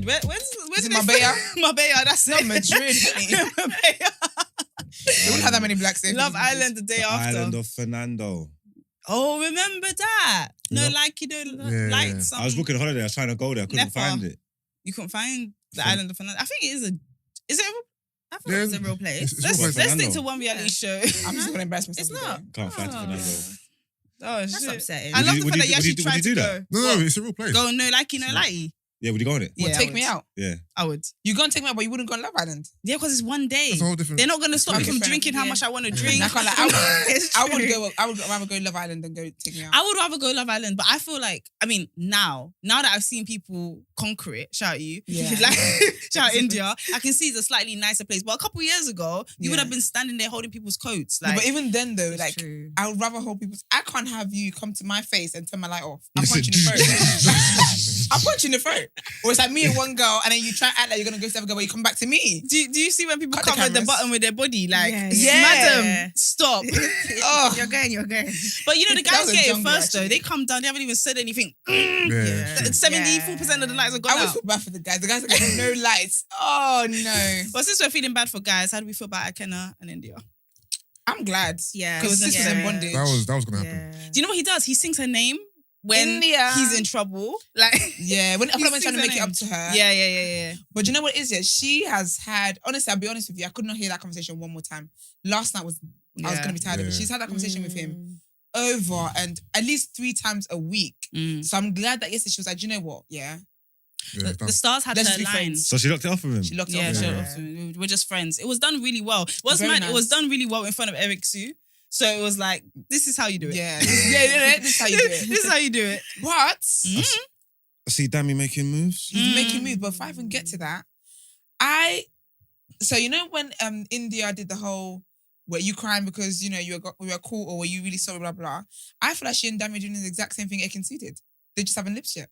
Madrid. Where Is it did Marbella? Marbella, that's Not it. Madrid. Marbella. They wouldn't have that many blacks there. Love Island the day after. Island of Fernando. Oh, remember that? No, Yep. like you know, Yeah. like some. I was booking a holiday. I was trying to go there. I couldn't Nepa. find it. You couldn't find the Fern- Island of Fernando. I think it is a. Is it? I thought it was a real place. It's Let's real place. stick to one reality show. I'm just gonna embarrass myself. It's with not. it. Can't find Fernando. Oh That's shit! upsetting. I love the Would fact you- that you would actually you- would tried you to do go. that? No, it's a real place. Go no likey, no likey. Yeah, would you go on it? Well, Yeah, I take would. me out. Yeah. I would. You go and take me out, but you wouldn't go on Love Island. Yeah, because it's one day. That's a whole different. They're not gonna stop me Okay, from fair drinking how enough. much I want to I drink. can't like. It's I would true. go. I would rather go Love Island than go take me out. I would rather go Love Island, but I feel like, I mean, now that I've seen people conquer it, shout out you, Yeah. like, shout out India, I can see it's a slightly nicer place. But a couple years ago, you would Yeah. have been standing there holding people's coats. No, Like, but even then though, It's like true. I would rather hold people's. I can't have you come to my face and turn my light off. I'll Listen. punch you in the throat. I'll punch you in the throat. Or it's like me and one girl, and then you try to act like you're gonna go to the other girl, but you come back to me. do you see when people Cut the cover the cameras. button with their body? Like, Yeah, yeah. madam, stop. Oh. You're going. But you know, the That guys was a get it jungle, first though. actually. They come down, they haven't even said anything. Yeah. 74% of the lights are gone I would out. feel bad for the guys. The guys are getting no lights. Oh no. But since we're feeling bad for guys, how do we feel about Akena and India? I'm glad. Yeah. Because sisters yeah. in bondage. That was gonna happen. Yeah. Do you know what he does? He sings her name when India. he's in trouble. Like, Yeah, when I'm He trying sings to make her it up name. to her. yeah. But do you know what it is? Yeah, she has had. Honestly, I'll be honest with you. I could not hear that conversation one more time. Last night was. I was Yeah. gonna be tired of it. Yeah. She's had that conversation with him over and at least 3 times a week. Mm. So I'm glad that yesterday she was like, do you know what? Yeah, Yeah, The stars had Let's her be line. friends. So she locked it off of him. she locked Yeah, it Yeah. up. sure. We're just friends. It was done really well. What's Very mad? It was nice. done really well in front of Eric Sue. So it was like, this is how you do it. Yeah, this is how you do it. This is how you do it. But Mm. I see Dammy making moves. he's Mm. making moves. But if I even get to that, so you know when India did the whole were you crying because you know we were cool or were you really sorry, blah blah. I feel like she and Dami are doing the exact same thing Ekin-Su did. They just haven't lips yet.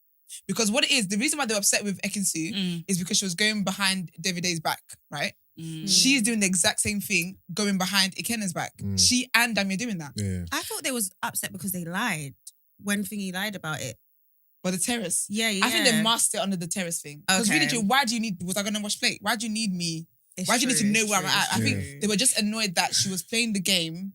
Because what it is, the reason why they were upset with Ekin-Su Mm. is because she was going behind Davide's back, right? Mm. She's doing the exact same thing, going behind Ikena's back. Mm. She and Dami are doing that. Yeah. I thought they was upset because they lied when Thingy lied about it. But the terrace, Yeah. I think they masked it under the terrace thing. Because Okay. really, why do you need? Was I gonna wash plate? Why do you need me? It's Why do you need to true, know it's where I'm true, at? it's I think true. they were just annoyed that she was playing the game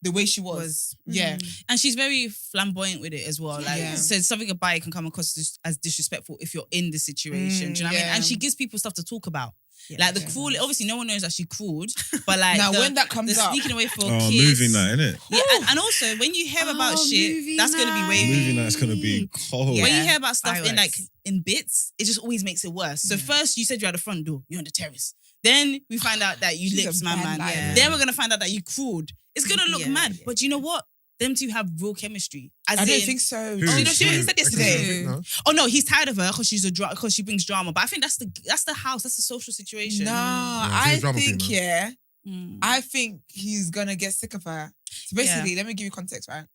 the way she was. Yeah. And she's very flamboyant with it as well. Like, Yeah. so something about it can come across as disrespectful if you're in the situation. Do you know what I mean? yeah. And she gives people stuff to talk about. Yeah. Like the Yeah. cruel, obviously no one knows that she crueled, but like Now, the, when that the comes up, sneaking away for Oh, kids. movie night, innit? Yeah, and also when you hear about Oh, shit, movie that's gonna be night. wavy. Movie night's gonna be cold. Yeah. When you hear about stuff in like Fireworks. in bits, it just always makes it worse. So Yeah. first you said you're at the front door, you're on the terrace. Then we find out that you She's lips, a man. bad liar. Yeah. Then we're gonna find out that you crueled. It's gonna look Yeah, mad. yeah. But you know what? Them two have real chemistry. As I don't in- think so. Who? Oh, you know, she Who? said yesterday. No? Oh no, he's tired of her because because she brings drama. But I think that's the house. That's the social situation. No, she's a I drama think, queen, yeah, Mm. I think he's gonna get sick of her. So basically, let me give you context, right?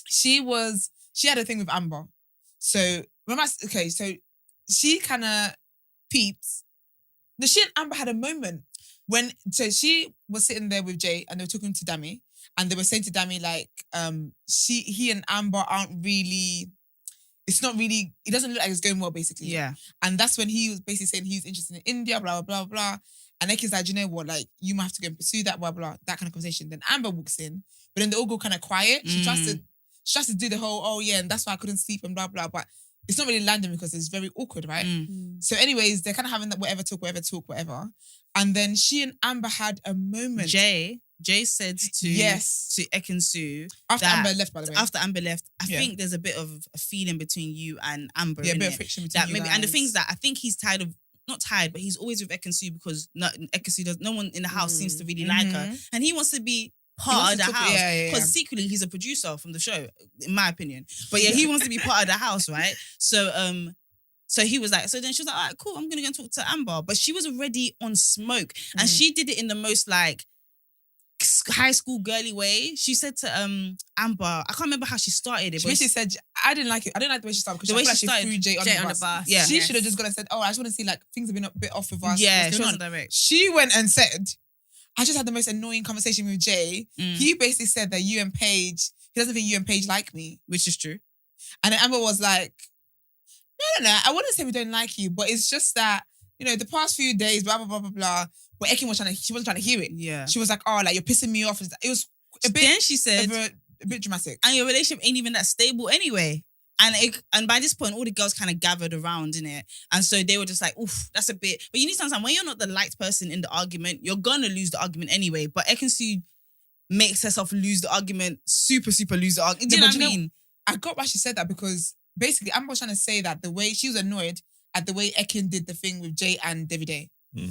She had a thing with Amber. So, so she kind of peeps. No, she and Amber had a moment so she was sitting there with Jay and they were talking to Dami and they were saying to Dami, like, he and Amber aren't really, it doesn't look like it's going well, basically. Yeah. And that's when he was basically saying he's interested in India, blah, blah, blah, blah. And Eki's like, you know what? Like, you might have to go and pursue that, blah, blah, that kind of conversation. Then Amber walks in, but then they all go kind of quiet. She tries to do the whole, oh yeah, and that's why I couldn't sleep and blah, blah. But it's not really landing because it's very awkward, right? Mm. So anyways, they're kind of having that whatever talk. And then she and Amber had a moment. Jay said to Ekin-Su After that- Amber left, by the way. After Amber left, I Yeah. think there's a bit of a feeling between you and Amber. Yeah, a bit innit? of friction between That you maybe, and the guys. things that I think he's tired of. Not tired, but he's always with Ekin-Su because Ekin-Su does. No one in the house seems to really like her, and he wants to be part of the house. Because secretly he's a producer from the show, in my opinion. But yeah, he wants to be part of the house, right? So he was like, so then she was like, all right, cool, I'm gonna go and talk to Amber. But she was already on smoke, and she did it in the most like high school girly way. She said to Amber, I can't remember how she started it, She but basically said, I didn't like it. I didn't like the way she started because The way I feel like she she started, threw Jay on the bus. Yeah. She should have just gone and said, oh, I just want to see like things have been a bit off with us. yeah, What's she going wasn't on? direct. She went and said, I just had the most annoying conversation with Jay. He basically said that you and Paige, he doesn't think you and Paige like me. Which is true. And then Amber was like, No. I wouldn't say we don't like you, but it's just that, the past few days, blah, blah, blah, blah, blah. But Ekin she wasn't trying to hear it. Yeah. She was like, oh, like, you're pissing me off. It was a bit... Then she said... A bit dramatic. And your relationship ain't even that stable anyway. And by this point, all the girls kind of gathered around, innit? And so they were just like, oof, that's a bit... But you need to understand, when you're not the liked person in the argument, you're going to lose the argument anyway. But Ekin makes herself lose the argument, super, super lose the argument. Do you know what I mean? I got why she said that because basically Amber was trying to say that the way... She was annoyed at the way Ekin did the thing with Jay and Davide.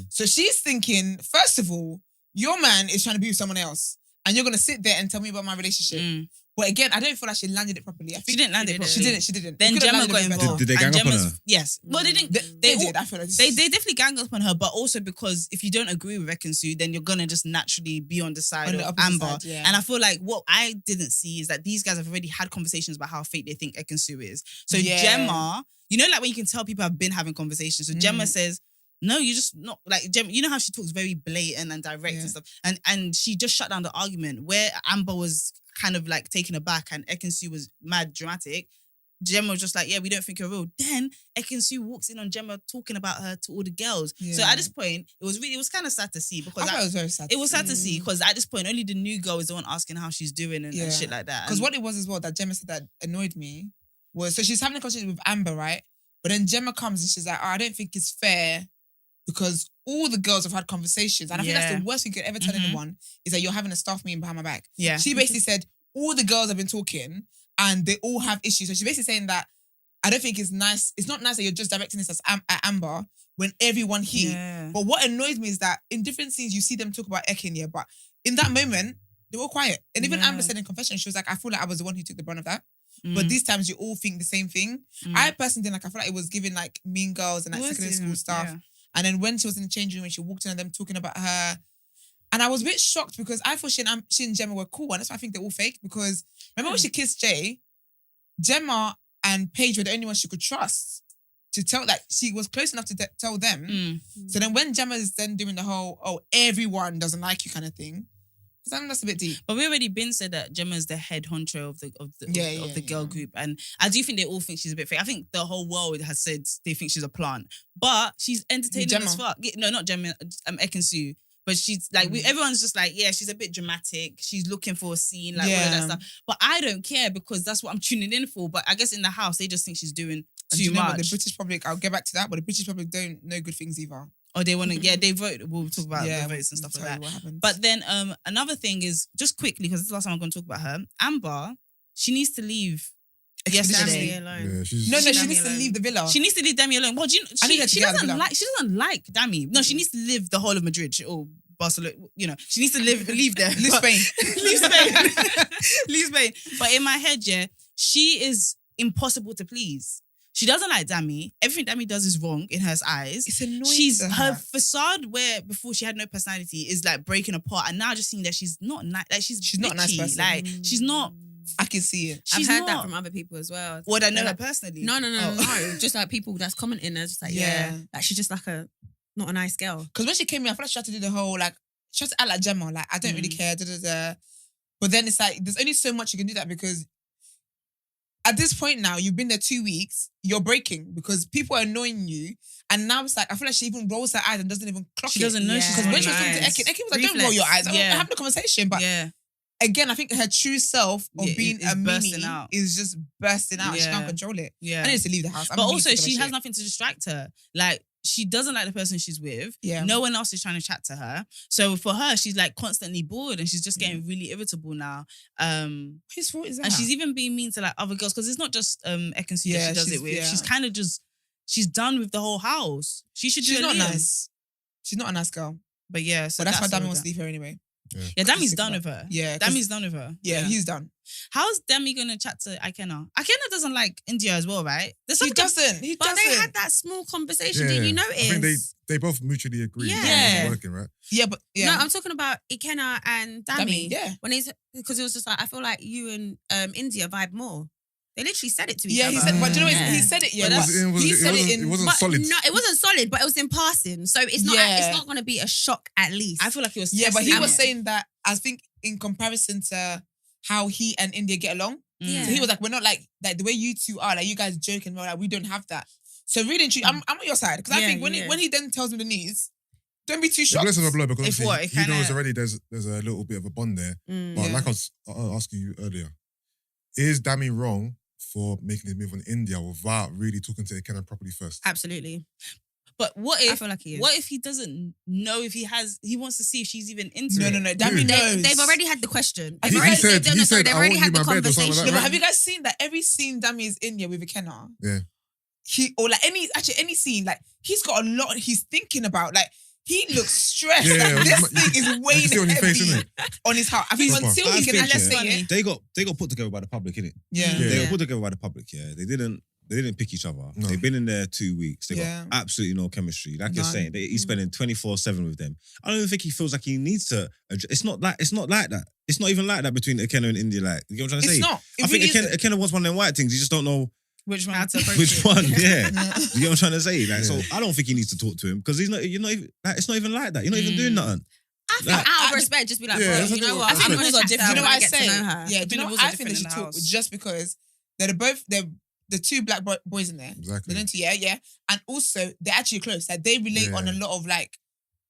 So she's thinking, first of all, your man is trying to be with someone else. And you're going to sit there and tell me about my relationship. But again, I don't feel like she landed it properly. I think she didn't land it properly. She didn't. Then Gemma got involved. Did they gang up on her? Yes. Well, they didn't. They did. I feel like they definitely ganged up on her, but also because if you don't agree with Ekin, then you're going to just naturally be on the side of Amber. Side, yeah. And I feel like what I didn't see is that these guys have already had conversations about how fake they think Ekin is. So Gemma, like when you can tell people have been having conversations. So Gemma says, no, you're just not like Gemma. You know how she talks very blatant and direct and stuff. And she just shut down the argument where Amber was kind of like taken aback and Ekin was mad dramatic. Gemma was just like, yeah, we don't think you're real. Then Ekin walks in on Gemma talking about her to all the girls. Yeah. So at this point, it was kind of sad to see because it was very sad. It was sad to see because at this point, only the new girl is the one asking how she's doing and shit like that. Because what it was as well that Gemma said that annoyed me was, so she's having a conversation with Amber, right? But then Gemma comes and she's like, I don't think it's fair because all the girls have had conversations. And I think that's the worst thing you could ever tell anyone is that you're having a staff meeting behind my back. Yeah. She basically said, all the girls have been talking and they all have issues. So she's basically saying that I don't think it's nice. It's not nice that you're just directing this at Amber when everyone here. Yeah. But what annoys me is that in different scenes, you see them talk about Ekin, but in that moment, they were all quiet. And even Amber said in confession, she was like, I feel like I was the one who took the brunt of that. But these times you all think the same thing. I personally didn't I feel like it was giving like Mean Girls and like secondary school stuff. Yeah. And then when she was in the change room and she walked in and them talking about her. And I was a bit shocked because I thought she and Gemma were cool. And that's why I think they're all fake. Because remember when she kissed Jay, Gemma and Paige were the only ones she could trust to tell, like she was close enough to tell them. So then when Gemma is then doing the whole, everyone doesn't like you kind of thing, I think that's a bit deep. But we already been said that Gemma is the head honcho of the girl group. And I do think they all think she's a bit fake. I think the whole world has said they think she's a plant. But she's entertaining as fuck. No, not Gemma, Ekin. But she's like, everyone's just like, yeah, she's a bit dramatic. She's looking for a scene, like all of that stuff. But I don't care because that's what I'm tuning in for. But I guess in the house, they just think she's doing too much. The British public, I'll get back to that, but the British public don't know good things either. Or they want to, they vote. We'll talk about the votes and stuff like that. But then another thing is, just quickly, because this is the last time I'm going to talk about her, Amber, she needs to leave yesterday. Alone. Yeah, she needs to leave the villa. She needs to leave Dami alone. Well, she doesn't like Dami. No, she needs to live the whole of Madrid or Barcelona. She needs to leave there. Leave Spain. Leave Spain. Leave Spain. But in my head, she is impossible to please. She doesn't like Dami. Everything Dami does is wrong in her eyes. It's annoying. Her facade, where before she had no personality, is like breaking apart. And now just seeing that she's not nice. Like she's not a nice person. Like she's not. I can see it. I've heard that from other people as well. Would I know her personally? No. Just like people that's commenting, they're just like, like she's just like not a nice girl. Because when she came in, I feel like she had to do the whole she had to act like Gemma. Like I don't really care. But then it's like there's only so much you can do that because. At this point now, you've been there 2 weeks, you're breaking because people are annoying you. And now it's like, I feel like she even rolls her eyes and doesn't even clock it. She doesn't know she's because when she was talking to Ekin was like, don't roll your eyes. I'm having a conversation. But again, I think her true self of being a mini is just bursting out. She can't control it. Yeah. I need to leave the house. But also, she has nothing to distract her. Like, she doesn't like the person she's with. Yeah. No one else is trying to chat to her. So for her, she's like constantly bored and she's just getting really irritable now. Whose fault is that? And she's even being mean to like other girls because it's not just Ekin she does it with. Yeah. She's kind of she's done with the whole house. She's not nice. She's not a nice girl. But yeah, so but that's why Dami wants to leave her anyway. Yeah, Dami's done with her. Yeah. Dami's done with her. Yeah, he's done. How's Dami going to chat to Ikenna? Ikenna doesn't like India as well, right? He doesn't. But they had that small conversation. Did you notice? I think they both mutually agree that it's working, right? Yeah, but No, I'm talking about Ikenna and Dami. Yeah. Because it was just like, I feel like you and India vibe more. They literally said it to each other. Yeah, he said, but do you know what? He said it, It wasn't solid. No, it wasn't solid, but it was in passing. So it's not going to be a shock at least. I feel like it was but he was saying that, I think in comparison to how he and India get along, Yeah. So he was like, we're not like the way you two are, like you guys joking, we're like, we don't have that. So really and truly, I'm on your side. Because I think when he then tells me the news, don't be too shocked. Bless him a blow because If what, obviously he knows already there's a little bit of a bond there. But like I was asking you earlier, is Dami wrong for making his move on India without really talking to Ikenna properly first? Absolutely. But what if? I feel like he is. What if he doesn't know if he wants to see if she's even into No. it? Dami knows. They've already had the question. He said, They've already had the "I want you in my bed," or something conversation. like No, that. but have you guys seen that every scene Dami is in with Ikenna? Yeah. Or like any scene, like he's got a lot he's thinking about. Like he looks stressed. Yeah, like, this you- thing is you weighing see on his face, heavy innit? on his heart. I think Proper. until I he can think, actually yeah, say it. They got put together by the public, innit? Yeah. They Yeah. got put together by the public, yeah. They didn't pick each other. No. They've been in there 2 weeks. They Yeah. got absolutely no chemistry. Like you're None. saying, he's spending 24/7 with them. I don't even think he feels like he needs to. It's not like that. It's not even like that between Ikenna and India. Like you know what I'm trying to say? It's not. It I think really isn't. Ikenna wants one of them white things. You just don't know Which one? How to approach which it. one. Yeah, Yeah. you know what I'm trying to say? Like, so Yeah. I don't think he needs to talk to him because he's not. You're not even. Like, it's not even like that. You're not even doing nothing. I think Like, out of respect, just be like, Yeah, bro, that's you know a what? I think I'm the gonna rules are chat to different. her You know when what I get to say? know her. Yeah, do you know rules what are I think they different should in the talk house. just because they're the two black boys in there. Exactly. They're into yeah. And also they're actually close. Like they relate on a lot of like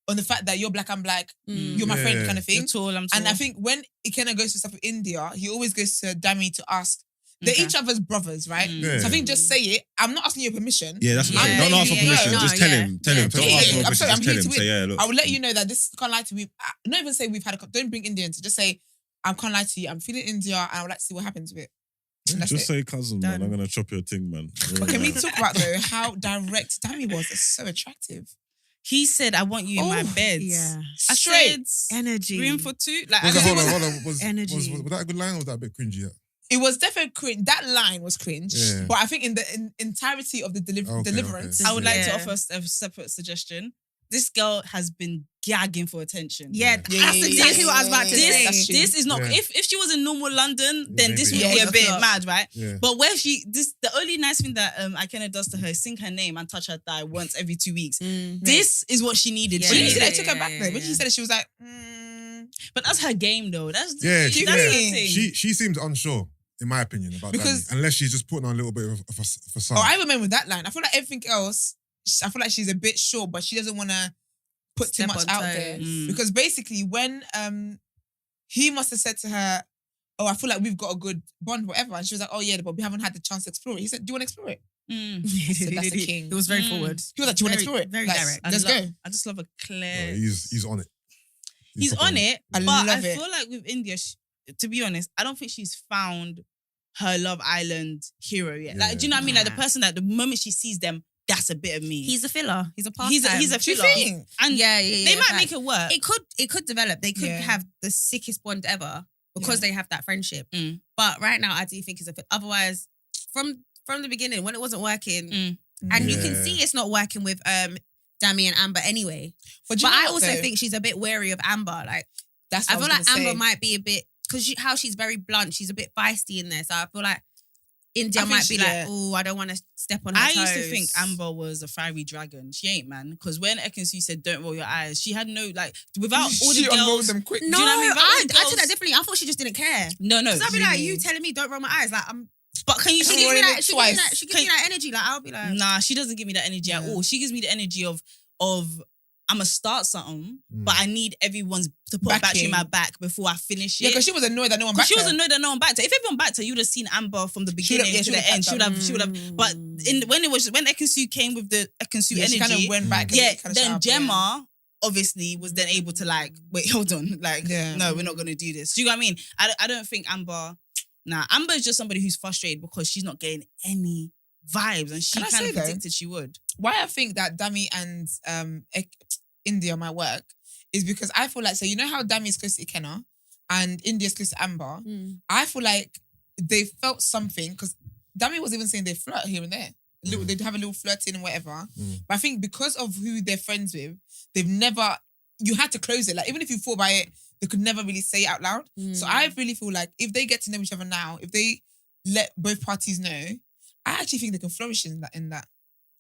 on the fact that you're black, I'm black, you're my friend Yeah. kind of thing. You're tall, I'm tall. And I think when Ikenna goes to stuff with India, he always goes to Dami to ask. They're Okay. each other's brothers, right? Yeah. So I think just say it. I'm not asking your permission. Yeah, that's what I'm I'm saying. Don't ask for letting you permission. know. Just tell him. Tell him. Don't Yeah, ask for yeah, permission. I'm sorry, I'm Just here tell to him. win. Say, yeah, look. I will let you know that this can't lie to me. Not even say we've had don't bring India into. Just say I can't lie to you. I'm feeling India, and I would like to see what happens with it. And that's Just it. say cousin, man. I'm gonna chop your thing, man. But can we talk about though how direct Dami was? It's so attractive. he said, "I want you in my Oh, bed." Yeah. I Straight. said, Energy. room for two. Like, Was I that, said, hold on. Was Energy. that a good line or was that a bit cringy? Yeah? It was definitely cringe. That line was cringe. Yeah. But I think in the entirety of the deliverance, I would like to Yeah. offer a separate suggestion. This girl has been gagging for attention. Yeah, Yeah, that's yeah, exactly what I was about to yeah, say. that's true. This is not. Yeah. If she was in normal London, then this would maybe. be Yeah, a bit yeah. mad, right? Yeah. But where the only nice thing that Ikenna does to her is sing her name and touch her thigh once every 2 weeks. This is what she needed. Yeah. But She you see, needed they took her back yeah, though. When yeah. she said it, she was like, But that's her game, though. That's Yeah, that's she- her yeah. thing. She seems unsure, in my opinion, about Because- Dami. Unless she's just putting on a little bit of a facade. oh, I remember that line. I feel like everything else, I feel like she's a bit sure, but she doesn't want to put too Step much on out toes. there. Mm. Because basically, when he must have said to her, "Oh, I feel like we've got a good bond, whatever," and she was like, "Oh yeah, but we haven't had the chance to explore it." He said, "Do you want to explore it?" So that's the king. It was very Mm. forward. He was like, "Do you want to Very- explore it?" very Like, direct. I Let's love- go. I just love a clear. He's on it. He's proper on it, I but love I it. feel like with India, to be honest, I don't think she's found her Love Island hero yet. Like, do you know what I mean? Like the Nah. person that the moment she sees them, that's a bit of me. He's a filler. He's a pastime. He's a Do you filler. think? And yeah. they might facts. make it work. It could develop. They could Yeah. have the sickest bond ever because they have that friendship. Mm. But right now, I do think it's a fit. Otherwise, from the beginning, when it wasn't working, Mm. and you Yeah. can see it's not working with Dami and Amber anyway. But, But I also think she's a bit wary of Amber. Like that's. I What feel I like was gonna Amber say. might be a bit because how she's very blunt. She's a bit feisty in there. So I feel like India I think might be she- like, yeah. oh, I don't want to step on her I toes. used to think Amber was a fiery dragon. She ain't, man. Because when Ekansu said, "Don't roll your eyes," she had no like without all the She unrolled girls. them quick. No, Do you know what I mean? But all I the took that girls- differently. I thought she just didn't care. No. Because I'd be like, really? you telling me don't roll my eyes. Like I'm. But can you She see? gives me rolling that. it She gives me twice. that. She gives me that energy. Like I'll be like, Nah, she doesn't give me that energy at Yeah. all. She gives me the energy of I'm gonna start something, Mm. but I need everyone's to put a battery in Backing. my back before I finish Yeah, it. because she was annoyed that no one Because backed she was her. annoyed that no one backed her. If everyone backed her, you would have seen Amber from the She beginning would've- to yeah, the end. She would have. But when Ekansu came with the Ekansu Yeah, she kind of energy, went back. yeah, and kinda then shut up, Gemma obviously was then able to like, wait, hold on, like, Yeah. no, we're not gonna do this. Do you know what I mean? I don't think Amber. Nah, Amber is just somebody who's frustrated because she's not getting any vibes, and she Can I kind say of though? predicted she would. Why I think that Dami and India might work is because I feel like, so you know how Dami is close to Ikenna and India's close to Amber? I feel like they felt something because Dami was even saying they flirt here and there. They'd have a little flirting and whatever. Mm. But I think because of who they're friends with, you had to close it. Like even if you thought by it, they could never really say it out loud. So I really feel like if they get to know each other now, if they let both parties know, I actually think they can flourish in that.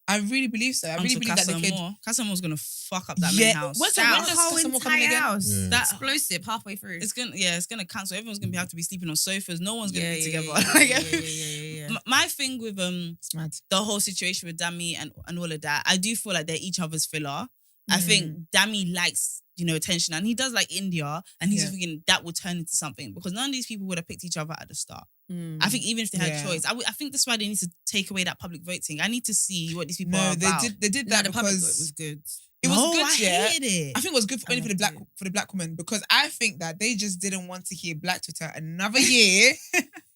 I really believe so. I really believe that they could. Casa Moore's gonna fuck up that main house. When's the whole Casa Moore coming entire again? house. Yeah. That explosive halfway through. It's gonna cancel. Everyone's gonna have to be sleeping on sofas. No one's gonna be together. Yeah. My thing with It's mad. the whole situation with Dami and all of that, I do feel like they're each other's filler. I think Dami likes, attention, and he does like India, and he's thinking that will turn into something because none of these people would have picked each other at the start. I think even if they had a choice, I think that's why they need to take away that public voting. I need to see what these people are about. They did that The public vote because was good. it was good. I hated it. I think it was good only for the black woman because I think that they just didn't want to hear Black Twitter another year.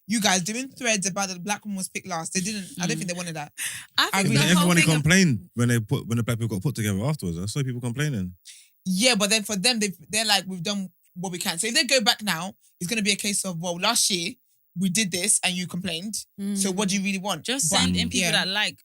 You guys doing threads about the black woman was picked last. They didn't. I don't think they wanted that. I think everybody complained when the black people got put together afterwards. I saw people complaining. Yeah, but then for them, they're like, we've done what we can. So if they go back now, it's going to be a case of, well, last year we did this and you complained. So what do you really want? Just send in people that like,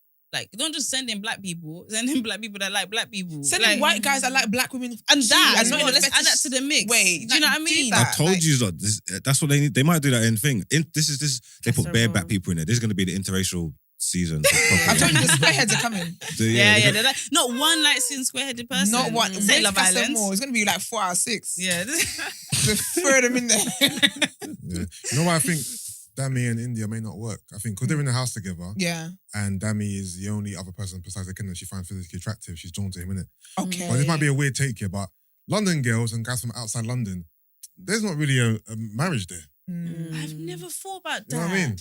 don't just send in black people. Send in black people that like black people. Send in white guys that like black women. And that as and well. not Let's add that to the mix. Wait, do you know what I mean? I told you that. That's what they need. They might do that in thing. This. They put bare black people in there. This is going to be the interracial season. I told you the squareheads are coming. Yeah. They're like, not one light-skinned square-headed person. Not one. Say Love Island. It's going to be like 4 out of 6. Yeah. Just throw them in there. Yeah. You know what I think? Dami and India may not work. I think because they're in the house together. Yeah. And Dami is the only other person besides the kid that she finds physically attractive. She's drawn to him, innit? Okay. But this might be a weird take here, but London girls and guys from outside London, there's not really a marriage there. I've never thought about that. You know what I mean?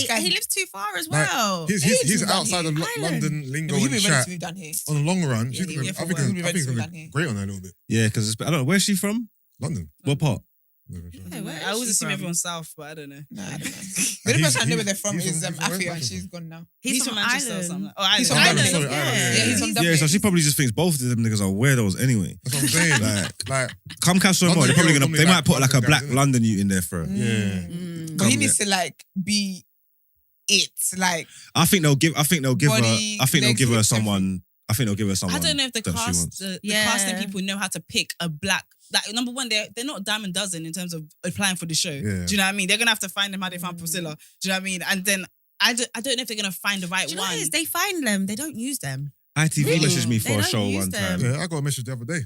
But he lives too far as well. He's outside of London lingo and chat. To move down here. On the long run, Yeah, I think it's going to be great on her a little bit. Yeah, because I don't know. Where's she from? London. What part? I always assume everyone's south, but I don't know. Nah, I don't know. The only person I know where they're from is Afia, and she's gone now. He's from Manchester or something. Oh, He's from Ireland. Dublin. Yeah, he's from Dublin. Yeah, so she probably just thinks both of them niggas are weirdos anyway. That's what I'm saying. like Come catch some more. London They're probably girls gonna. They normally might put like a London black guys, innit? London youth in there for her. Yeah. But he needs to like be it. Like I think they'll give. I think they'll give Body, her. I think they'll legs, give her hips, someone. I think they'll give her someone. I don't know if the that she cast, wants. the casting people know how to pick a black. Like number one, they're not a dime a dozen in terms of applying for the show. Yeah. Do you know what I mean? They're gonna have to find them how they found Priscilla. Do you know what I mean? And then I don't know if they're gonna find the right Do you know one. what it is? They find them. They don't use them. ITV Really? messaged me They for a don't show use one them. time. Yeah, I got a message the other day.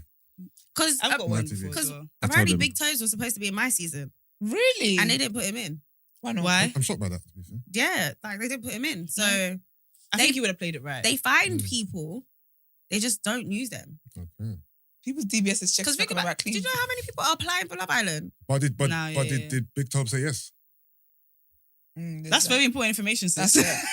Because I've got one TV. before as because well. apparently them. Big Toes was supposed to be in my season. really, And they didn't put him in. why not? Why? I'm shocked by that, to be fair. Yeah, like they didn't put him in. So I think he would have played it right. they find people, they just don't use them. Okay. People's DBS is checked. Because think about, clean. do you know how many people are applying for Love Island? But did Nah, yeah, yeah. did Big Top say yes? That's very important information, sis. That's it.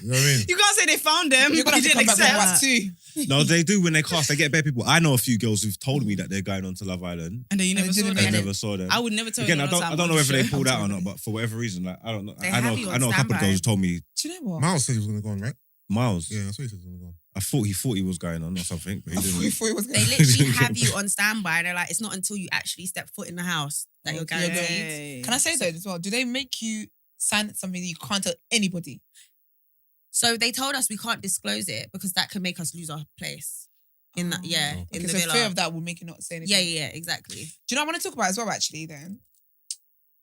You know what I mean? You can't say they found them. You're gonna You have to didn't come back on accept. part 2. No, they do when they cast. They get bare people. I know a few girls who've told me that they're going on to Love Island. And then you And never it saw didn't them. I make never saw them. I would never tell Again, you. I don't know whether they pulled out or not, but for whatever reason, like I don't know. They I have you know on a couple of standby. girls who told me Do you know what? Miles said he was going to go on, right? Miles. Yeah, that's what he said he was going to go on. I thought he was going on or something, but he I thought didn't. it was They literally have you on standby. They're like, it's not until you actually step foot in the house that you're Okay. guaranteed. Can I say that as well? Do they make you sign something that you can't tell anybody? So they told us we can't disclose it because that can make us lose our place. In that, yeah, Oh. in Because the the villa. fear of that will make you not say anything. Yeah, exactly. Do you know what I want to talk about as well, actually, then?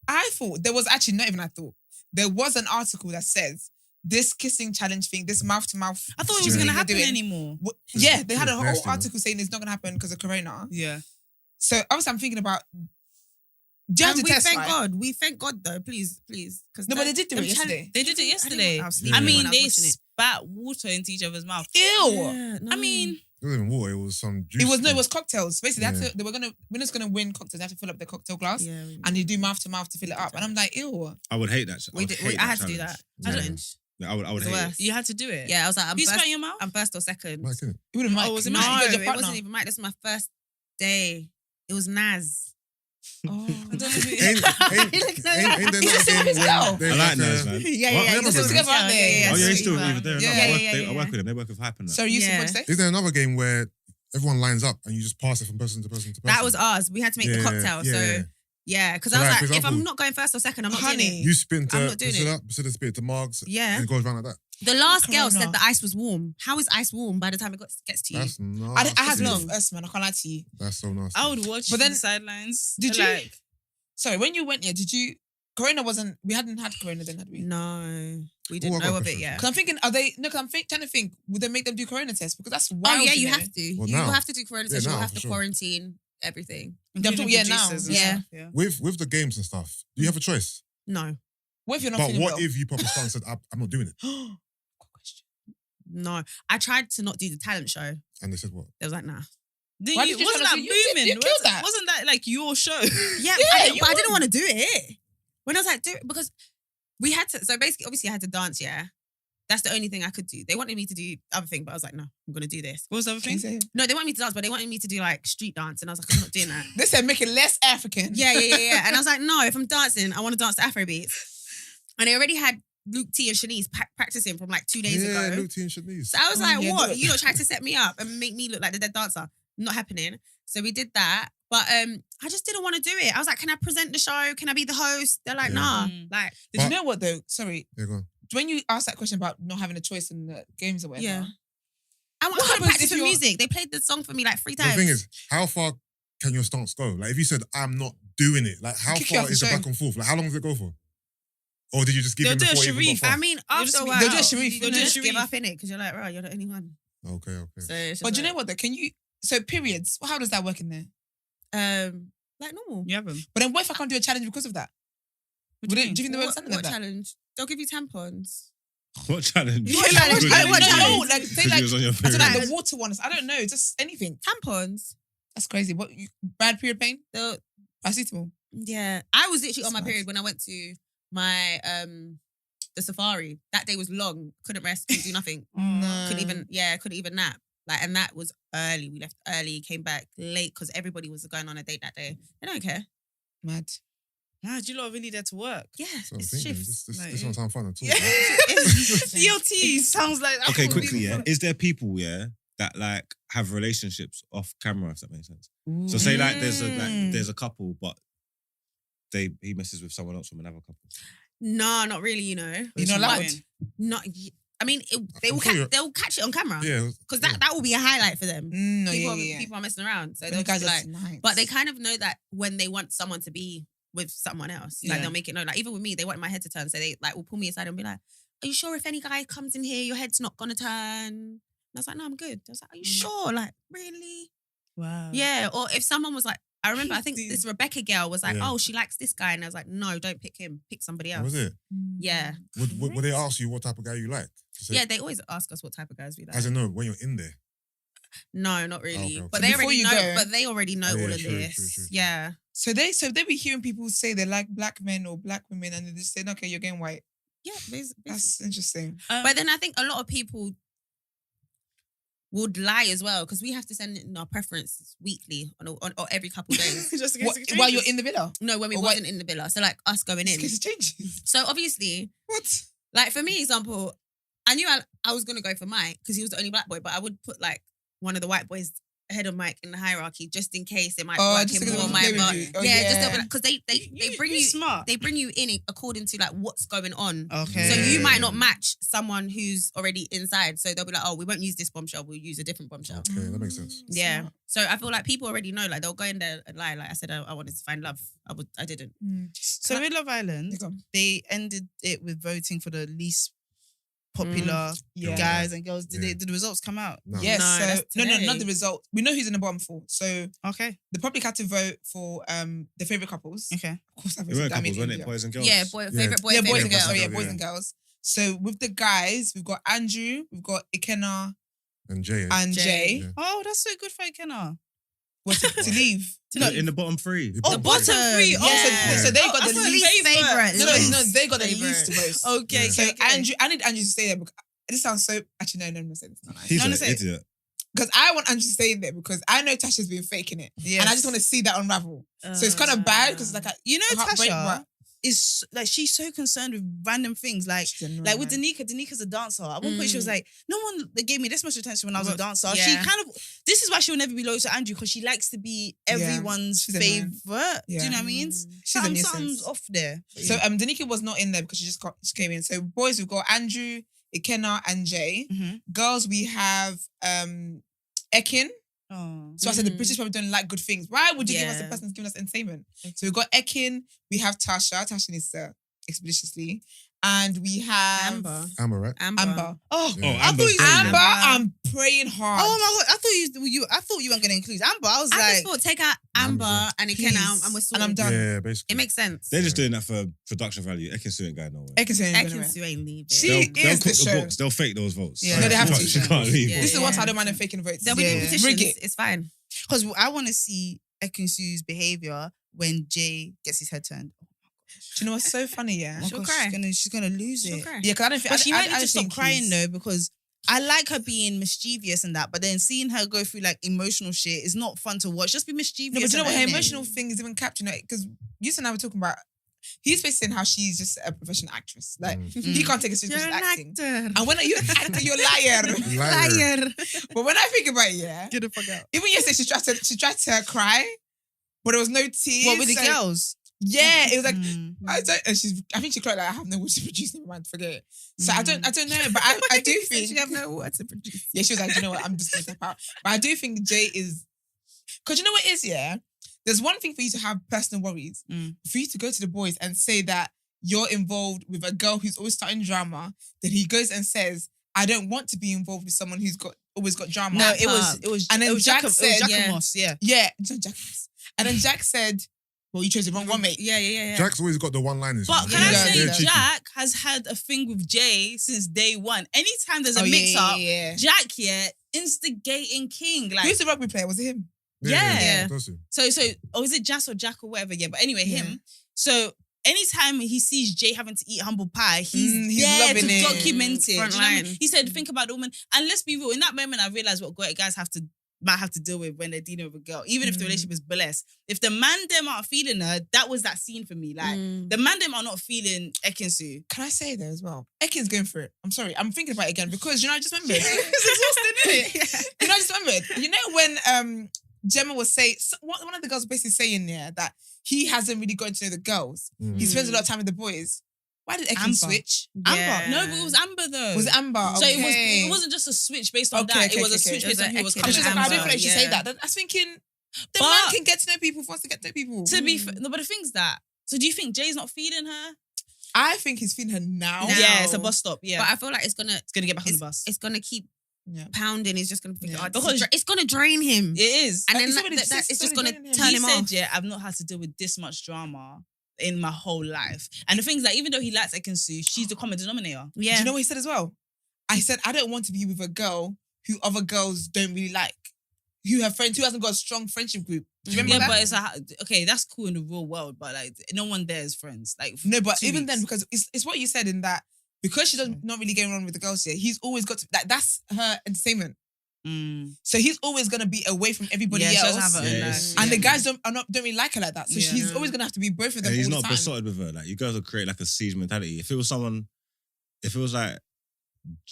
I thought, there was actually not even I thought. There was an article that says, this kissing challenge thing, this mouth-to-mouth... I thought it was Yeah. going to thing happen they're doing. anymore. Yeah, they had a It's whole nasty, man. article saying it's not going to happen because of Corona. Yeah. So obviously I'm thinking about... Do you have And to we test, thank right? God. We thank God though. Please. Because No, but they did do it yesterday. They did it yesterday. I was Yeah. sleeping I when mean, was they watching it. spat water into each other's mouth. Ew! Yeah, no. I mean, It wasn't even water, it was some juice. It was cocktails. Basically, Yeah. winners gonna win cocktails. They have to fill up their cocktail glass, Yeah, and you do mouth to mouth to fill it up. And I'm like, ew. I would hate that. I had to do that. Yeah. Challenge. Yeah, I would It's hate the it. worst. you had to do it. Yeah, I was like, I'm You spat first, in your mouth? I'm first or second. Mike, innit? It would have Mike. Oh, was it No, Mike? You got your it partner. wasn't even Mike. This was my first day. It was Naz. Oh. I don't know who Ain't there He's not just a game his girl. when they I like like Naz, man. Yeah, What? yeah. What This was happened? together, aren't they? Yeah, Oh yeah, he's still so over there. Yeah, No, yeah, I work with him. They work with Hype and that. So you Yeah. supposed Is there another game where everyone lines up and you just pass it from person to person to person? That was ours. We had to make the cocktail. So yeah, because So I was like, like, for if example, I'm not going first or second, I'm not doing honey, it. You spin I'm to not doing Priscilla spin to Margs, Yeah. and it goes around like that. The last girl Corona. said the ice was warm. How is ice warm by the time it gets to you? That's nasty. I had to long. go first, man. I can't lie to you. That's so nasty. I would watch But from then- the sidelines. Did you? Like, Sorry, when you went here, did you Corona wasn't. We hadn't had Corona then, had we? No, we didn't I got know a of it question. yet. Because I'm thinking, are they? No, because I'm trying to think. Would they make them do Corona tests? Because that's wild. Oh yeah, you know? have to. Well, you now. have to do Corona Yeah, tests. now, You'll have for to sure. quarantine everything. Including Yeah, now. producers and Yeah. stuff, yeah. With the games and stuff, do you have a choice? No, What if you're not But feeling what well? if you proper start and said, I'm not doing it? Good question. no. I tried to not do the talent show. And they said what? They was like, nah. Why did you Wasn't try that to do- you booming? did- you killed that. Wasn't that like your show? Yeah, you but I didn't won. want to do it. When I was like, do it because we had to. So basically, obviously, I had to dance. Yeah, that's the only thing I could do. They wanted me to do other thing, but I was like, no, I'm gonna do this. What was the other Can you thing? say it? No, they wanted me to dance, but they wanted me to do like street dance, and I was like, I'm not doing that. They said make it less African. Yeah. And I was like, no, if I'm dancing, I want to dance to Afrobeats. And they already had Luke T and Shanice practicing from like 2 days Yeah, ago. Luke T and Shanice. So I was Oh, like, yeah, do what? it. You lot tried to set me up and make me look like the dead dancer. Not happening. So we did that. But I just didn't want to do it. I was like, can I present the show? Can I be the host? They're like, Yeah. nah. Mm. Like, Did you But- know what though? Sorry, Yeah, go on. when you asked that question about not having a choice in the games or whatever. yeah. I What want to happens practice if for you're- music. They played the song for me like 3 The times. thing is, how far can your stance go? Like, if you said, I'm not doing it, like, how Kick you far off is the the show. back and forth? Like, how long does it go for? Or did you just give They'll him do a before it even Sharif. got far? I mean, They'll after just a be- while, they'll do a Sharif, you they'll do a just give Sharif. up in it because you're like, right, you're the only one. Okay. So it's just But do you know like, what though? Can you? So periods. How does that work in there? like normal. You have them. But then what if I can't do a challenge because of that? What do you mean? Do you think they won't What, stand what that? challenge? They'll give you tampons. What challenge? What challenge? Because I you- what because challenge? you- like say because like you was on your I don't period. know, the water ones. I don't know, just anything. Tampons. That's crazy. What bad period pain? They'll, Paracetamol. yeah. I was literally on my That's period when I went to my the safari. That day was long. Couldn't rest, couldn't do nothing. No. Couldn't even nap. Like, and that was early. We left early, came back late because everybody was going on a date that day. They don't care. Mad. Nah, you lot are really there to work. Yeah, So I'm it's thinking, shifts. this No, doesn't sound fun at all. Yeah. right? DLT sounds like that. Okay, would be quickly, yeah. fun. Is there people, yeah, that like have relationships off camera, if that makes sense? So say like there's a couple, but he messes with someone else from another couple. No, not really. You know, You're not allowed. not. I mean, they will I'm sure they'll catch it on camera Yeah. because that will be a highlight for them. No, people, yeah. people are messing around, so When they'll the guys just be are like. tonight. But they kind of know that when they want someone to be with someone else, like Yeah. they'll make it known. Like even with me, they want my head to turn, so they like will pull me aside and be like, "Are you sure if any guy comes in here, your head's not gonna turn?" And I was like, "No, I'm good." I was like, "Are you sure? Like really?" Wow. Yeah. Or if someone was like, I remember, I think Dude. this Rebecca girl was like, Yeah. "Oh, she likes this guy," and I was like, "No, don't pick him. Pick somebody That else." was it. Yeah. Would they ask you what type of guy you like? To say- Yeah, they always ask us what type of guys we like. As in, no, when you're in there. No, not really. Okay. But So they before already you know. go- But they already know Oh, yeah, all of true, this. true. Yeah. So they be hearing people say they like black men or black women, and they just say, "Okay, you're getting white." Yeah. That's interesting. But then I think a lot of people would lie as well because we have to send in our preferences weekly on every couple of days. Just in case What, it while you're changes. in the villa? No, when we Or what- wasn't in the villa. So like us going In in. case it changes. So obviously, What? like for me, example, I knew I was gonna go for Mike because he was the only black boy, but I would put like one of the white boys ahead of Mike in the hierarchy just in case it might Oh, work just him because more. it Might was not. play with you. Oh, yeah, yeah. just because they bring you're you smart. they bring you in according to like what's going on. Okay. So you Yeah. might not match someone who's already inside. So they'll be like, oh, we won't use this bombshell. We'll use a different bombshell. Okay, that makes sense. Yeah. Smart. So I feel like people already know. Like they'll go in there and lie. Like I said, I wanted to find love. I didn't. So with Love Island, You go. they ended it with voting for the least popular Yeah. guys and girls. Did Yeah. the results come out? No. Yes. No, so, that's no, today. not the result. We know who's in the bottom 4. So Okay. the public had to vote for the favorite couples. Okay. Of course, I It weren't voted Dami couples, and weren't it? India. Boys and girls. Yeah, favorite boy, Yeah, favorite boys and girls. girl. Sorry, Yeah, boys yeah. and girls. So with the guys, we've got Andrew, we've got Ikenna And Jay. and Jay. Jay. Yeah. Oh, that's so good for Ikenna. What to leave? No, in the bottom 3. The Oh, bottom bottom three. 3. Yeah, Oh, so they oh, got I the thought least favorite. No, they got the Favorite. least votes. Okay, Yeah. So okay. I need Andrew to stay there because this sounds so. Actually, no, I'm not saying this. Not nice. He's No, an no, say it. idiot. Because I want Andrew to stay there because I know Tasha's been faking it, Yes. and I just want to see that unravel. So it's kind of bad because like You know, heartbreak, Tasha but- is like she's so concerned with random things. Like with Danica. Danica's a dancer. At one point, she was like, "No one that gave me this much attention when I was a dancer." She Yeah. kind of. This is why she'll never be loyal to Andrew because she likes to be everyone's she's annoying. favorite. Do Yeah. you know what I mean? she's a Something's nuisance. off there. So Danica was not in there because she she came in. So boys, we've got Andrew, Ikenna, and Jay. Mhm. Girls, we have Ekin, Oh. So I said the British probably don't like good things. Why would you give us the Yeah. person who's giving us entertainment? So we've got Ekin, we have Tasha. Tasha needs expeditiously. And we have Amber. Amber, right? Amber. Oh, Yeah. Oh, I thought you said Amber, I'm praying hard. Oh my god! I thought you weren't going to include Amber. I was I like, just thought take out Amber Amber. and it Please. came out and we're sorted. And I'm done. Yeah, basically. It makes sense. They're just doing that for production value. Ekin ain't going nowhere. Ekin's saying Ekin ain't leaving. She They'll is cook the the show. books. They'll fake those votes. Yeah. No, they have to. She can't leave. Yeah. This is the one Yeah. time I don't mind them faking votes. They'll be doing petitions. Rig it. It's fine. because I want to see Ekin-Su's behavior when Jay gets his head turned. Do you know what's so funny? Yeah, Oh She'll gosh, cry. she's gonna lose She'll it. cry. yeah. Because I don't think. But she I might need don't to stop think crying he's- though, because I like her being mischievous and that, but then seeing her go through like emotional shit is not fun to watch. Just be mischievous. No, but you know and what? Her own it. emotional thing is even capturing it because you and I were talking about. He's basically saying how she's just a professional actress. Like he can't take it seriously. You're She's an acting. actor. And when you're an actor, you're a liar. Liar. But when I think about it, yeah, Get the fuck out. even yesterday she tried to cry, but there was no tears. What with the so- girls? Yeah, it was like Mm. I think she cried like I have no words to produce. Never mind, forget it. So I don't know, but I do think she have no words to produce. yeah, she was like, you know what, I'm just gonna step out. But I do think Jay is because you know what it is, yeah. There's one thing for you to have personal worries, for you to go to the boys and say that you're involved with a girl who's always starting drama. Then he goes and says, I don't want to be involved with someone who's always got drama. No, it was And then it was Jack Jack said- Jacamos, yeah. yeah, Jack. And then Jack said, well, you chose the wrong one, mate. Yeah. Jack's always got the one-liners. But you can know? I Yeah, say, yeah. cheeky. Jack has had a thing with Jay since day one. Anytime there's a Oh, mix-up, yeah. Jack, instigating king. Like, Who's the rugby player? Was it him? Yeah. does he? so, or is it Jas or Jack or whatever? Yeah, but anyway, Yeah. him. So anytime he sees Jay having to eat humble pie, he's he's there loving to it. document it. Do you know Front what I mean? line. He said, think about the woman. And let's be real, in that moment, I realized what guys might have to deal with when they're dealing with a girl, even if the relationship is blessed. If the man them aren't feeling her, that was that scene for me. Like, the man them are not feeling Ekin-Su. Can I say though as well? Ekin's going for it. I'm sorry. I'm thinking about it again because you know I just remembered. It's exhausting, isn't it? You know I just remembered. You know when Gemma was saying one of the girls was basically saying that he hasn't really gotten to know the girls. He spends a lot of time with the boys. Why did Ekin Amber. switch? Amber. No, but it was Amber though. Was it Amber? So Okay. it wasn't just a switch based on Okay, that. okay, It was a okay, switch okay. based on who was It I coming. was just like, I Amber, didn't feel like she yeah. say that. I was thinking the But- man can get to know people, wants to get to know people. To be no, but the thing's that. So do you think Jay's not feeding her? I think he's feeling her now. Now. Yeah, it's a bus stop. Yeah, But I feel like it's gonna gonna get back on the bus. It's gonna keep Yeah. pounding. He's just gonna figure Yeah. out Because- it's gonna drain him. It is. And Like, then it's already- it's it's just already gonna draining him. turn He him said, off. "Yeah, I've not had to deal with this much drama in my whole life." And the thing is that even though he likes Ekin-Su, she's the common denominator. Do Yeah. you know what he said as well? I said, I don't want to be with a girl who other girls don't really like. Who have friends who hasn't got a strong friendship group. Do you remember Yeah, that? but it's like, okay, that's cool in the real world, but like no one there is friends. Like No, but 2 even weeks. then, because it's what you said in that because she's not really getting on with the girls here, he's always got to that's her entertainment. So he's always gonna be away from everybody Yeah, she else. doesn't have her own Yeah, life. it's- And the Yeah. guys don't really like her like that. So Yeah. she's always gonna have to be both of them And he's all not the time. besotted with her. Like, you guys will create like a siege mentality. If it was like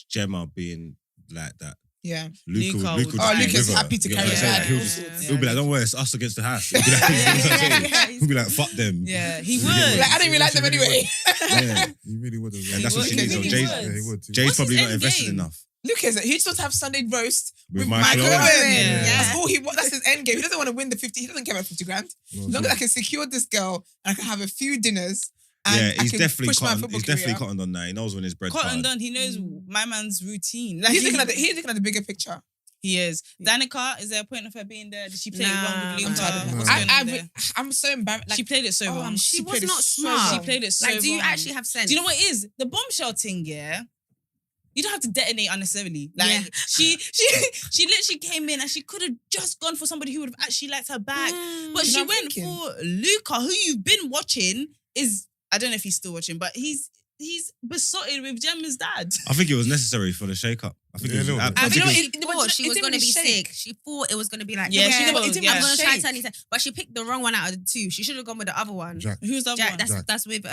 Gemma being like that, Yeah. Luca Luca would would- be Oh, with Luca's her. happy to You know carry what I'm her saying? out. He'll, Yeah. he'll be like, don't worry, it's us against the house. He'll be like, you know what I'm saying? He'll be like, fuck them. Yeah, he You would. get what Like I didn't really like them anyway. Yeah. He really would as well. And that's what would. she needs. He So really Jay's, would. Yeah, he would. Jay's What's probably his not end invested game? enough. Lucas, he just wants to have Sunday roast With with Michael Michael Owen. Owen. Yeah. That's all that's his end game. He doesn't want to win the 50. He doesn't care about 50 grand. No, As long as I can secure this girl and I can have a few dinners. And Yeah, I he's can definitely push my cotton. football He's definitely career. cottoned on that. He knows when his bread's Cotton buttered. done. He knows my man's routine. Like He's looking at the bigger picture. He is. Danica, is there a point of her being there? Did she play it wrong Nah, with I'm Luca? tired of What's it. going on there? I'm so embarrassed. Like, She played it so oh, wrong. She played was it not so smart. She wrong. played it so Like, do you wrong. actually have sense? Do you know what it is? The bombshell thing, yeah? You don't have to detonate unnecessarily. Like Yeah. she literally came in and she could have just gone for somebody who would have actually liked her back. But You she know what I'm went thinking? for Luca, who you've been watching is, I don't know if he's still watching, but he's besotted with Gemma's dad. I think it was necessary for the shake-up. I think Yeah, it was. a little I bit. think you know it was- what, She it thought was- she it was didn't going to be really shake. sick. She thought it was going to be like, Yeah, she okay, thought it was- didn't yeah. I'm going to try shake. to turn it. But she picked the wrong one out of the two. She should have gone with the other one. Jack, Who's the other one? Jack. That's with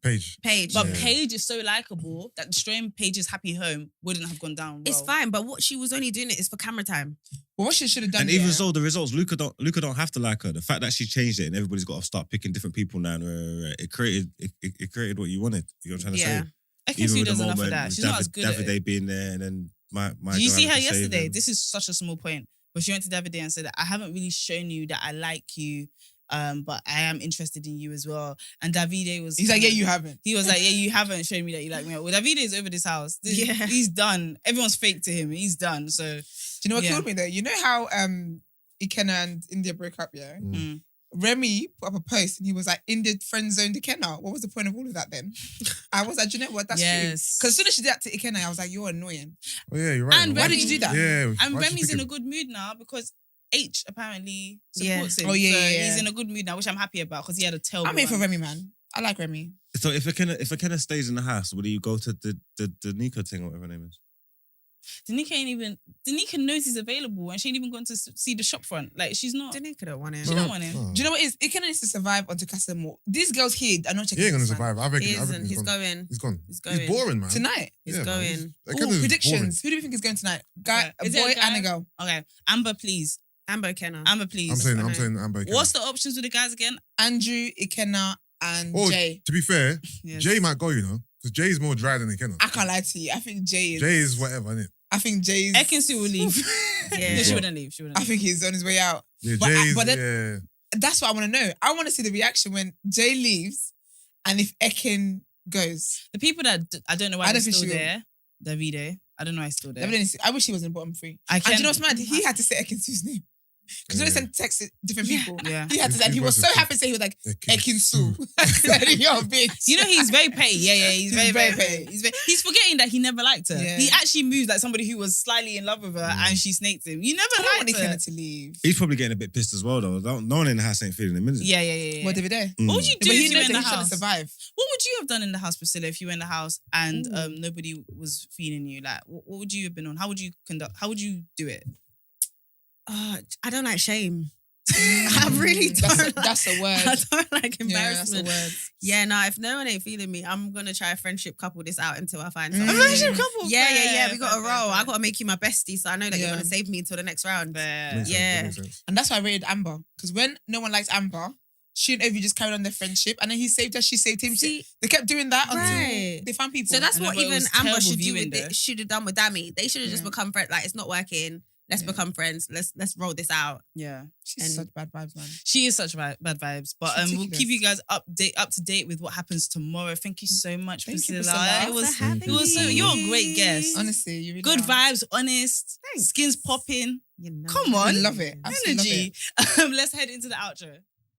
Paige. Paige. But Yeah. Paige is so likable that destroying Paige's happy home wouldn't have gone down well. It's fine, but what she was only doing it is for camera time. But what she should have done. And even so, the results, Luca don't have to like her. The fact that she changed it and everybody's got to start picking different people now, it created what you wanted. You know what I'm trying to Yeah. say? Ekin-Su does enough of that. with She's not as good at it. Davide being there, and then my Do you guy see had her to save yesterday? him. This is such a small point. But she went to Davide and said, I haven't really shown you that I like you, but I am interested in you as well. And Davide was... He's like, yeah, you haven't. He was like, yeah, you haven't shown me that you like me. Well, Davide is over this house. He's done. Everyone's fake to him. He's done. So... Do you know what killed me though? You know how Ikenna and India broke up, yeah? Mm. Remy put up a post and he was like, India friend zoned Ikenna. What was the point of all of that then? I was like, do you know what? That's true. Because as soon as she did that to Ikenna, I was like, you're annoying. Oh yeah, you're right. And why did you do that? Yeah. And Remy's in a good mood now because H apparently supports him. Oh yeah, He's in a good mood now, which I'm happy about because he had a terrible... I'm here for Remy, man. I like Remy. So if Ikenna stays in the house, will you go to the Nico thing or whatever her name is? Danica knows he's available and she ain't even going to see the shop front. Like, she's not... Danica don't want him. She don't want him. Do you know what it is? Ikenna needs to survive onto Casa More. These girls here are not checking. He ain't gonna survive. I reckon He isn't. he's He's gone. going. He's gone. He's going. He's boring, man. Tonight. He's going. Predictions. Who do you think is going tonight? A Is it boy a guy? and a girl. Okay. Amber, please. Amber Kenna. Amber, please. I'm saying Amber. What's the options with the guys again? Andrew, Ikenna, and Oh, Jay. to be fair, Yes. Jay might go, you know, because Jay's more dry than Ikenna. I can't lie to you. I think Jay is. Jay is whatever, innit? I think Jay's. Ekinsu will leave. Yeah. No, she wouldn't leave. I think he's on his way out. Yeah, But Jay's, but then- yeah. That's what I want to know. I want to see the reaction when Jay leaves and if Ekin goes. The people that I don't know why I they're don't think still she will. there. Davide. I don't know why he's still there. I wish he was in bottom three. I And do you can- know what's mad? He had to say Ekinsu's name. Because when they sent texts to different people, Yeah. he had to. Like, he was so happy to say he was like Ekinsu. I said, yo, bitch. You know he's very petty. Yeah, he's very very petty. petty. He's forgetting that he never liked her. Yeah. He actually moved like somebody who was slightly in love with her and she snaked him. You I never don't want liked her. Ikenna to leave. He's probably getting a bit pissed as well, though. No one in the house ain't feeling him, is it? Yeah. What Davide? What would you do But if he you were knows in that the he's trying house? to survive. What would you have done in the house, Priscilla, if you were in the house and nobody was feeling you? Like, what would you have been on? How would you do it? I don't like shame. I really don't. That's a word. I don't like Yeah, that's a embarrassment. word. Yeah, no, if no one ain't feeling me, I'm gonna try a friendship couple this out until I find someone. A friendship couple? Yeah. We got to Fair. roll. I got to make you my bestie, so I know that you're Yeah. gonna save me until the next round. Fair. Makes sense, Yeah. that makes sense. And that's why I rated Amber. Because when no one likes Amber, she and Evie just carried on their friendship. And then he saved her, she saved him. See, They kept doing that until Right. they found people. so that's I know, what but it even was Amber terrible should do viewing with though. it. Should have done with Dami. They should have just Yeah. become friends. Like, it's not working. Let's become friends. Let's roll this out. Yeah. She's and- such bad vibes, man. She is such bad vibes. But She's we'll ridiculous. keep you guys up to date with what happens tomorrow. Thank you so much, Thank you, Priscilla. Priscilla. It was Thanks for having me. you're a great guest. Honestly, you really Good are. vibes, honest, Thanks. skins popping. You know. Come on. I love it. Absolutely love Energy. it. Let's head into the outro.